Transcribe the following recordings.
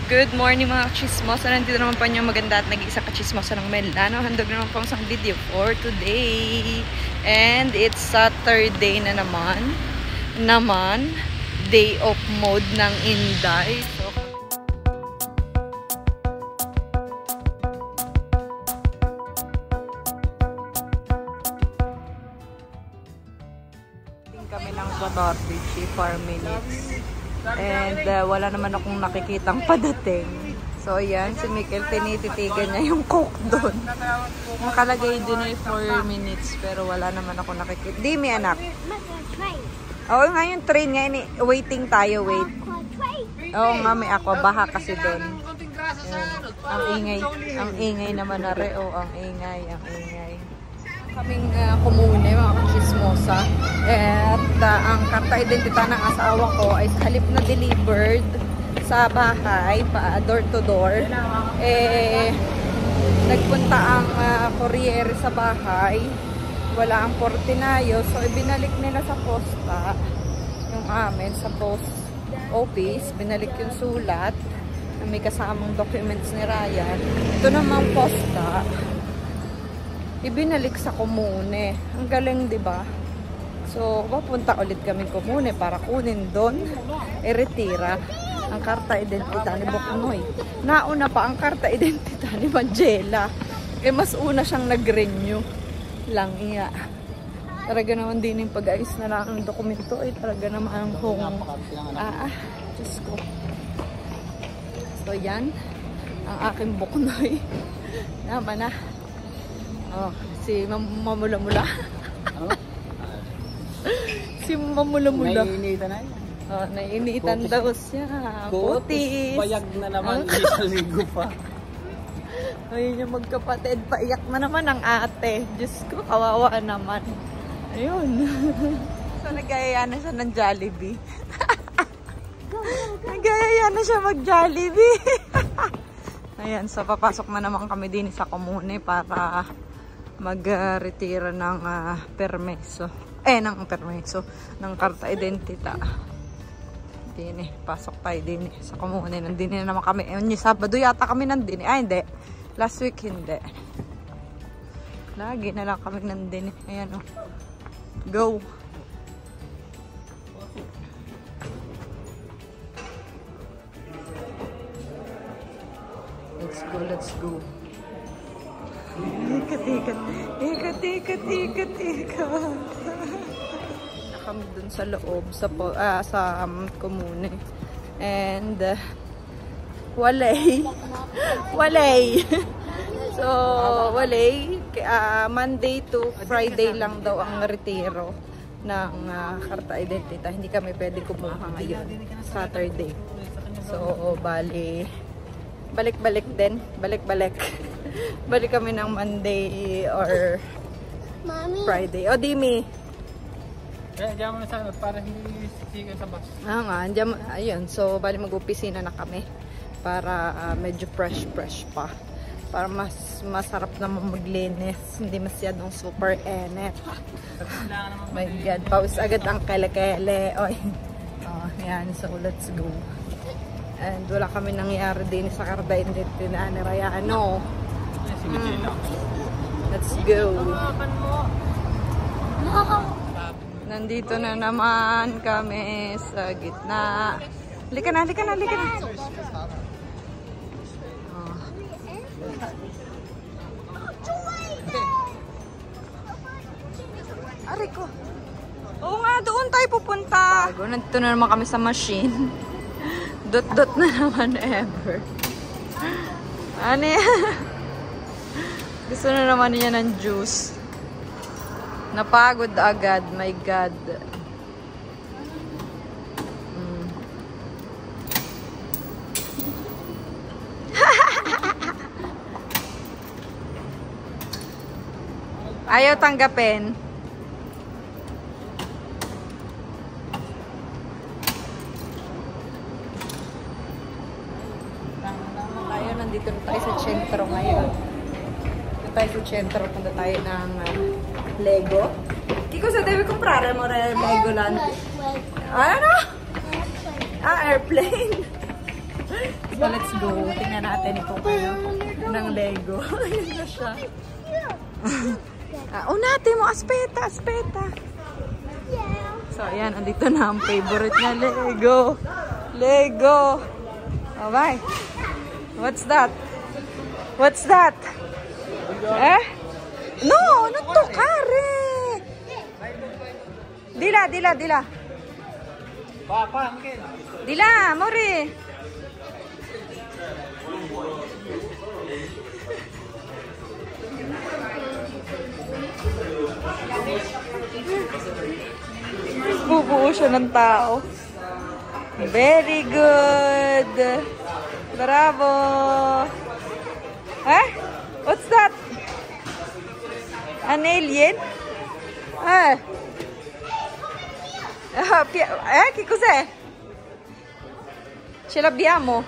Good morning mga kachismosa. Nandito naman pa niyo maganda at nag-iisa kachismosa ng Melano. Handog naman po isang video for today. And it's Saturday na naman. Day off mode ng Inday. So, kami ng Bator Beach 4 minutes. And wala naman akong nakikitang padating. So ayan, si Mikkel tinititigan niya yung coke doon. Nakalagay din ay 4 minutes pero wala naman ako nakikita. Di mi anak. Oo nga yung train nga, waiting tayo, wait. Oo nga, may aqua baha kasi doon. Ang ingay naman na re. Oh, ang ingay. Kaming komune, mga kachismosa. At ang karta identita ng asawa ko ay halip na delivered sa bahay, pa door to door. Nagpunta ang courier sa bahay. Wala ang portinayo. So, ibinalik nila sa posta. Yung amin, sa post office. Binalik yung sulat. May kasamang documents ni Ryan. Ito namang posta. Ibinalik sa komune. Ang galing, di ba? So, papunta ulit kami komune para kunin doon. Retira ang karta identita ni Boknoy. Nauna pa ang karta identita ni Angela. Mas una siyang nag-renew lang iya. Talaga naman din yung pag-ayos na lang ang dokumento. Talaga naman ang Diyos ko. So, yan. Ang aking Boknoy. Naman na. Oh, si Mamula-mula. Si Mamula-mula. Naiinitan na yan. Oh, naiinitan daw siya. Putis. Payag na naman. Isaligo pa. Ayun yung magkapatid. Paiyak na naman ang ate. Diyos ko, kawawa naman. Ayun. So, nagayaya na siya ng Jollibee. Nagayaya na siya mag-Jollibee. Ayan, so papasok na naman kami din sa komune para mag-retira ng permeso. Ng permeso. Ng karta identita. Dini, pasok tayo din sa komune. Nandini na naman kami. Yung Sabado yata kami nandini. Hindi. Last week hindi. Lagi na lang kami nandini. Ayan o. Go! Let's go. Ikat. Na kami dun sa loob sa komune. And walay. So, walay. Monday to Friday lang daw ang retiro ng karta identita. Hindi kami pwede kumuha ngayon. Saturday. So, balik-balik din. Balik kami ng Monday or Friday. O, Dimi. Diyan mo na sana para hindi siksikan sa bus. Ayun. So, mag-opisina na kami para medyo fresh pa. Para mas masarap naman maglinis. Hindi masyadong super enit. My God. Pawis agad ang kele-kele. Oh, yan. So, let's go. And wala kami nangyari din sa karta identita ni Rayano. Let's go. Nandito na naman kami sa gitna. Halika na. Aray ko. Oo nga, doon tayo pupunta. Nandito na naman kami sa machine. Dot na naman ever. Ano yan? Gusto na naman niya ng juice. Napagod agad. My God. Ayaw tanggapin. Nandito na tayo sa sentro ngayon. Punta tayo ng Lego. Che cosa deve comprare, amore, Legoland? Ano? Airplane. So, let's go. Tingnan natin kung ano ng Lego. Ayun na siya. Natin mo, aspeta. So, ayan. Andito na ang favorite na Lego. Lego. Oh, bye. What's that? Eh? No, not to carry. Dila. Dila, Mori. Bubuo siya ng tao. Very good. Bravo. What's that? An alien? Che cos'è? Ce l'abbiamo?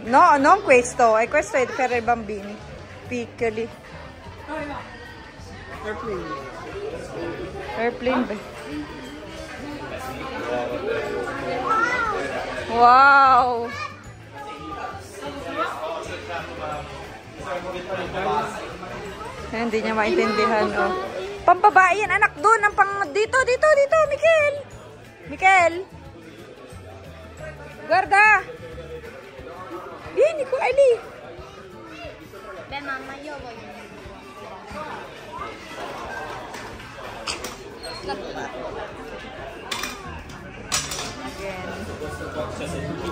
No, non questo. Questo è per i bambini piccoli. Airplane. Wow! Hindi niya maintindihan, oh. Pambabae yan, anak doon. Dito, Mikel. Guarda. Vieni qua, lì. Beh, mamma, io voglio.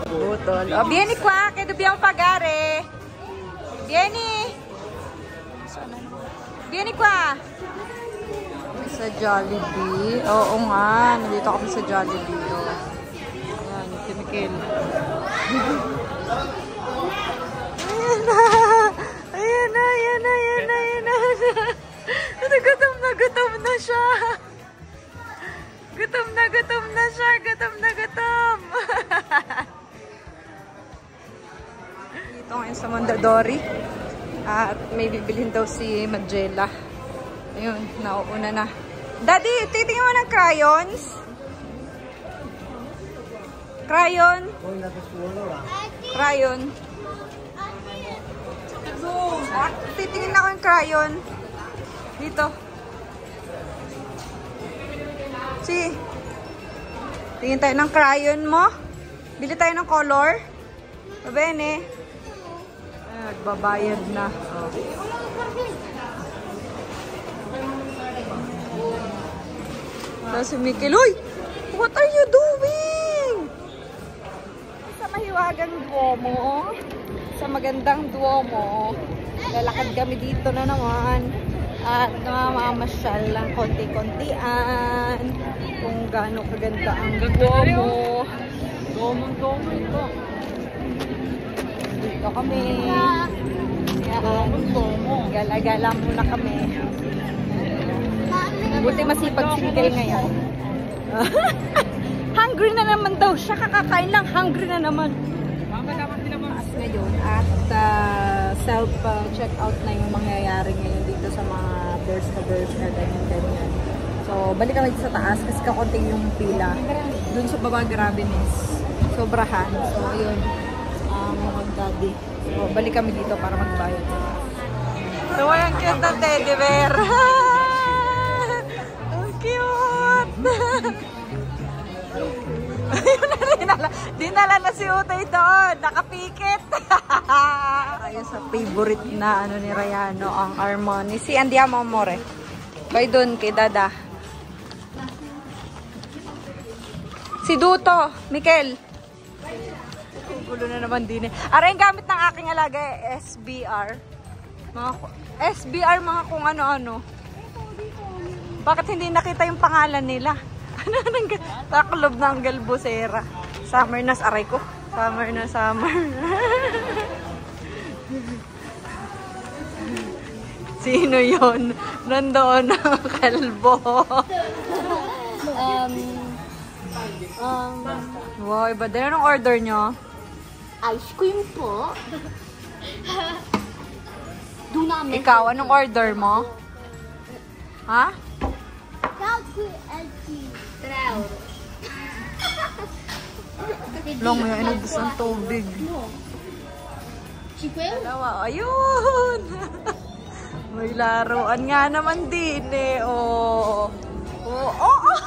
Butol. Oh, vieni qua, che dobbiamo pagare. Vieni qua. Sa Jollibee. Oo nga, nandito kami sa Jollibee. Oh. Ayan, si Mikel. Ayan na. Gutom na siya. Gutom na siya. Dito ngayon sa Mondadori. At may bibilhin daw si Magella. Ayun, nauuna na. Daddy, titingin mo ng crayons? Crayon? Titingin ako ng crayon. Dito. Tingin tayo ng crayon mo. Bili tayo ng color. Mabene. Nagbabayad na. Oh. Si Mikel, uy! What are you doing? Sa mahiwagang Duomo, sa magandang Duomo, lalakad kami dito na naman at namamasyal lang konti-kontian kung gaano kaganda ang Duomo. Duomo ito. Dito kami. Yan. Gala-gala muna kami. Buti masipag si Mikel ngayon. Hungry na naman daw siya. Kakakain lang. Hungry na naman. At ngayon, at self-checkout na yung mangyayari ngayon dito sa mga burst na ganyan. So, balik kami sa taas kasi kakunting yung pila. Dun sa baba, grabe sobrahan. So, yun. Mga daddy. So, balik kami dito para magbayad. So, yung cute ng teddy bear. Cute! Dinala na si Utay doon. Nakapikit. Ayun sa favorite na ni Rayano, ang Armani. Si Andiamo Amore. Bay doon kay Dada. Si Duto. Mikel. Gulo na naman din eh. Aray, gamit ng aking alaga SBR. SBR mga kung ano-ano. Bakit hindi nakita yung pangalan nila? Taklob ng Galbusera. Summer na, aray ko. Summer. Sino yon? Nandoon ang kalbo. Wow, iba din. Anong order nyo? Ice cream po. Ikaw, anong order mo? Ha? Long, may inubos ang tubig. Dalawa, ayun! May laruan nga naman din eh. Oh. Oh, oh, oh.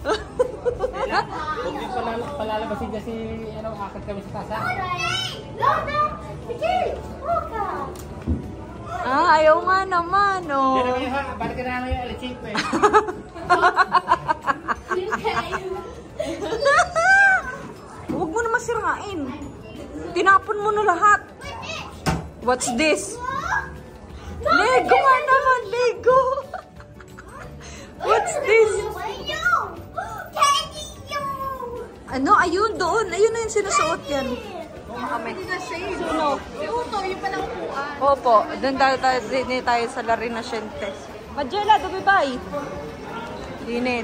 Huwag din palalabasin kasi akit kami sa tasa. Ayaw nga naman, oh. Yan naman ha, balik ka namin yung alisip eh. Huwag mo na masirain. Tinapon mo na lahat. What's this? Lego nga naman, Lego. What's this? Ano? Ayun, doon. Ayun na yung sinusuot yan. Kami. Yung palang upuan. Opo, doon tayo sa La Rinascente. Majela, dumibay. Dine.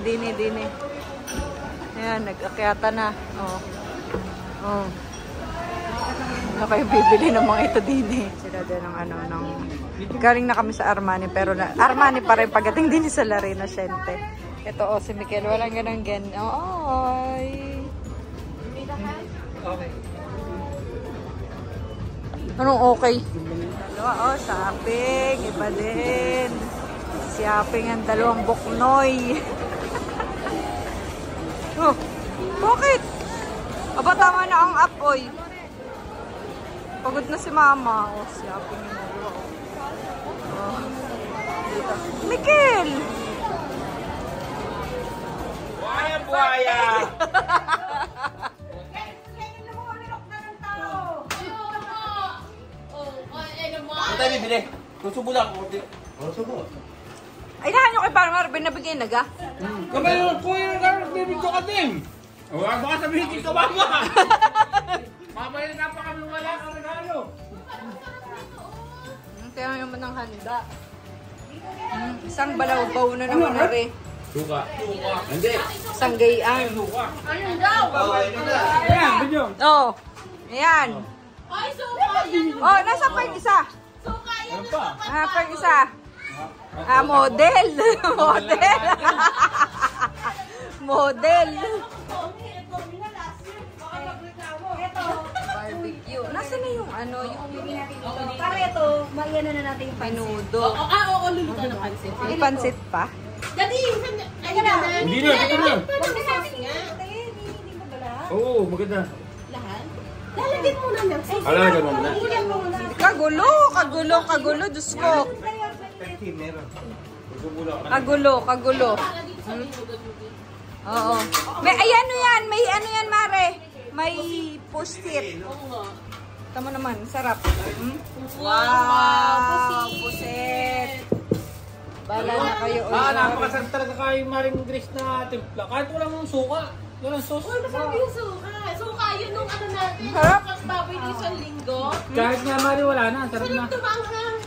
Ayan, nag-akyata na. Oh. Oh. Ano kayo bibili ng mga ito dine? Sila din ng galing na kami sa Armani, pero Armani pa rin pagdating din sa La Rinascente. Ito, si Mikel, walang ganun Oy. Okay. Anong okay? Dalawa, shopping. Iba din. Shopping ang dalawang buknoy. Oh, bakit? Aba, tama na ang apoy. Pagod na si mama. Oh, shopping yung dalawa. Oh. Dito. Mikel! Buhaya! Ano tayo bibili? Susubo lang. Susubo. Ay, nahan nyo kay Parang Marvin na bigay naga. Kamay yung kuya yung bibigyo ka din. Huwag baka sabihin ka mama. Mamaya na pa kami wala kang regalo. Kaya naman ang handa. Isang balaw-baw na naman na rin. Suka. Hindi. Isang gayaan. Ayun daw! Ayan, video. Oh, ayan. Ay, suka! Oh, nasa pa yung isa? Suka yun! Ano pa? Pa yung isa? Model. Model. Model. Barbecue. Nasaan na yung yung Para ito, maiyan na natin yung menudo? oo, luluto ng pansit. May pansit pa? Daddy, ayun na. Hindi na, dito na. Sauce nga. Oo, maganda. Lahat? Lalagyan mo na ng sauce. Lalagyan mo na. Lalagyan mo na. Kagulo. Diyos ko. Kagulo. Oo. May ano yan, Mare. May post-it. Tama naman, sarap. Wow, pusit. Bala na kayo. Napakasarap talaga kayo Maring Grace na timpla. Kahit wala mong suka. Walang sauce. Uy, masarap yung suka. Suka yun nung natin. Sarap. Mas baboy ng isang linggo. Kahit nga Mari wala na. Sarap na. Sarap tumanghang.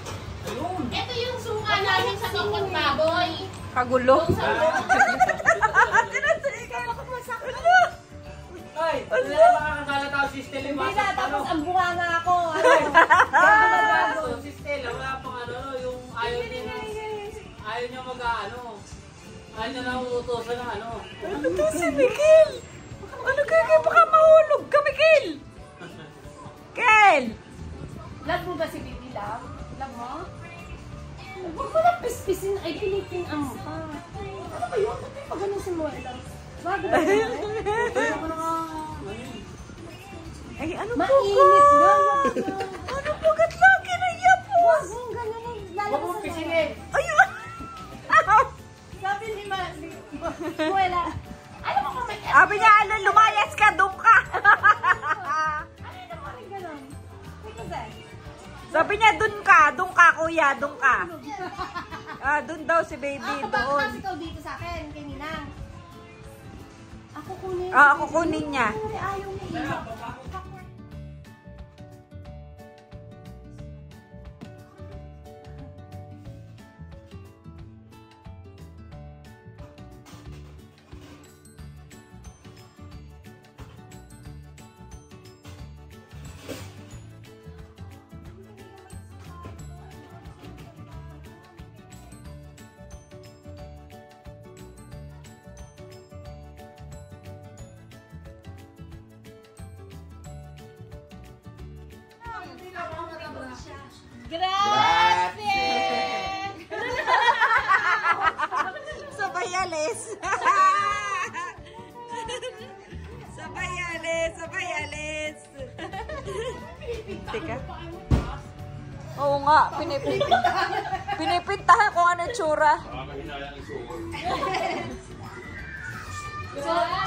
Ito yung suka namin sa tokot baboy. Kagulo. Ay, wala makakakala tao si Stella. Hindi na, tapos ang bunga nga ako. Si Stella, wala pang yung ayaw niya ayaw niya na uutosan ng Ano to si Miguel? Ano kaya baka mahulog ka, Miguel? Kel! Love mo ba si Bibi Love? Love mo? Huwag mo na pispisin. Ay, pinitin ang mukha. Ano ba yun? Ba't pa ganun si Moela? Bago ba yun? Ay, ano po Mainit na. Ano po kat lagi na yapos? Huwag mong ganun. Huwag mong pisilin. Ayun! Sabi ni Moela, alam mo kung may... Sabi niya, lumayas ka, doon ka! Ano naman yung ganun? May kasi? Sabi niya, doon ka, kuya, doon ka. Doon daw si baby, Ako doon. ba ikaw dito sa akin, kay Ninang? Ako kunin. Ako kunin niya. Ayaw niya. Grazie! Sabay alis. Sabay alis, sabay alis. Teka. Oo nga, pinipintahan kung ano yung tsura.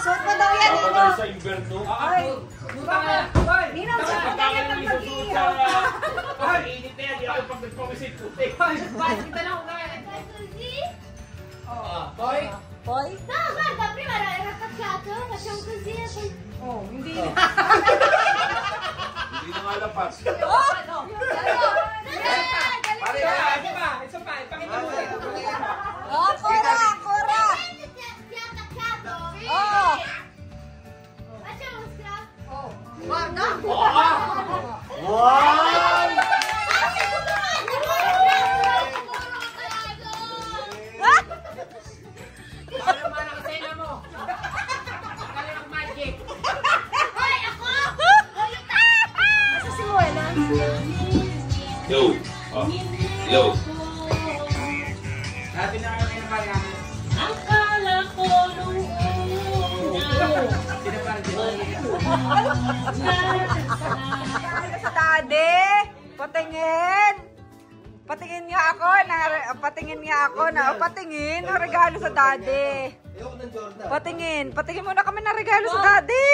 Suot mo daw yan, Nino. Ay, Nino, suot mo daw yan ng mag-iihaw. Ay, init na yan. Di ako pag nagpawisit ko. Kita lang ako kaya. Boy? Boy? No, guarda, prima era attaccato, facciamo così e poi... Oh, hindi. Hindi na nga lapas. Pare ka, isa pa, ipakita mo rin. Oh, kura, kura. Ti ha attaccato? Sì! Oh. Facciamo uno scrap? Guarda. Wow! Ano man ang sena mo? Galing ang magic. Hoy, ako! Asa si Moela? Yo. Oh. Yo. Dati na kami ng pare namin. Akala ko nung Sa daddy. Patingin. Patingin nga ako patingin ang regalo sa daddy. Patingin muna kami ng regalo sa daddy.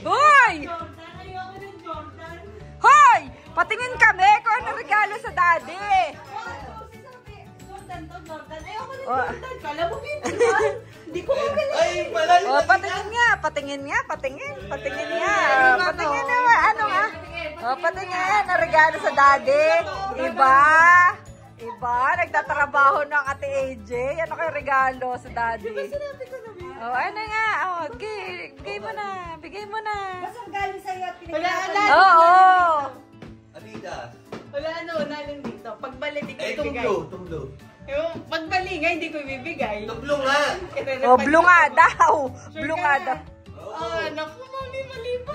Hoy! Ayoko ng Jordan. Hoy! Patingin kami kung ano regalo sa daddy. Jordan to, Jordan. Ayoko ng Oh. Jordan. Kala mo pintuan. Hindi ko mabili. Oh, patingin nga. Patingin nga. Patingin naman. Ano nga? Oh, patingin ang regalo sa daddy. Iba. Nagtatrabaho ng Ate AJ. Ano kayo regalo sa daddy? Sinabi ko na ba? Oh, ano nga? Oh, bigay mo na. Basta galing sa'yo at Oo. Wala naling dito. Pagbalik, di ko ibibigay. Tumlo. Yung pagbalik nga, hindi ko ibibigay. Tumlo nga. Oh, blue nga daw. Blue nga daw. Oh, naku, mali ba?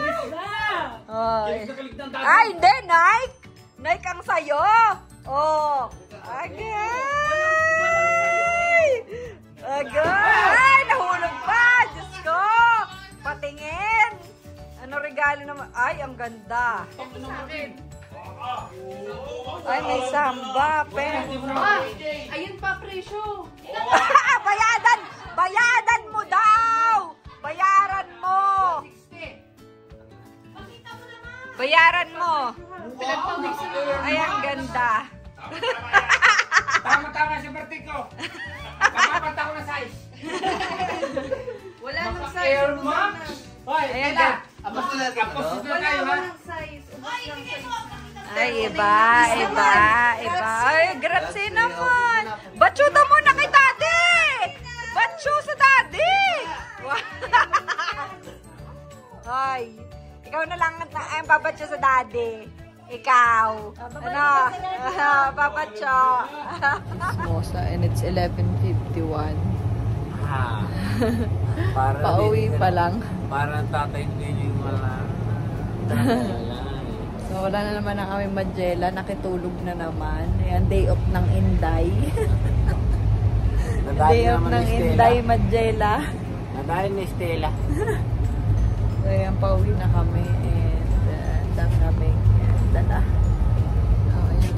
Oh. Nakalig ng dati. Ay, hindi, Nike. Nike ang sayo. Oh. Agay. Nahulog pa. Diyos ko. Patingin. Ano regalo naman? Ay, ang ganda. Ay, may samba. Ayun pa, presyo. Bayadan mo daw. Bayaran mo. Bayaran mo. Ay, ang ganda. Tama sa birthday ko. Kapapanta ko na size. Wala nang size. Hoy, Ayan Eda. na. Tapos na kayo, ha? Size. Ay, iba. Ay, grabe naman. Batsyuta mo na kay daddy. Batsyo sa daddy. Ay, ikaw na lang ang babatsyo sa daddy. Ikaw. Ano? Babatsyo. Mosa and it's 11:51. Pauwi pa lang. Parang tatay din yung mga... So, wala na naman na kami Madjela. Nakitulog na naman. Ayan, day off ng Inday. Day off ng Inday, Madjela. Nadali ni Stella. So, ayan, pauwi na kami. And, dami namin dala. Oh, ayan.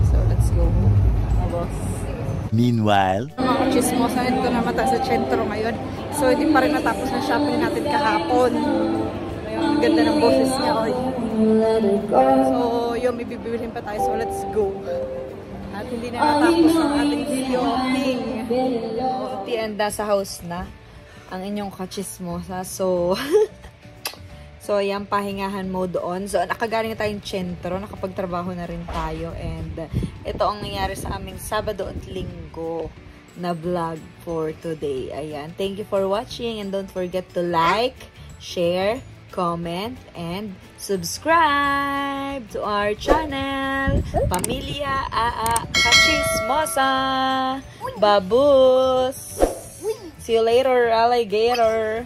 So, let's go. Boss. Meanwhile, Mga chismosa, ito na mata sa sentro ngayon. So, hindi pa rin natapos ang shopping natin kahapon. Ayun, ang ganda ng boses niya. Oy. So, yun, may bibilhin pa tayo. So, let's go. At hindi na natapos ang ating shopping. Tienda sa house na ang inyong kachismosa. So, so, ayan, pahingahan mo doon. So, nakagaling na tayong sentro. Nakapagtrabaho na rin tayo. And, ito ang nangyari sa aming Sabado at Linggo na vlog for today. Ayan. Thank you for watching. And don't forget to like, share, comment, and subscribe to our channel. Pamilya Kachismosa. Babus! See you later, alligator!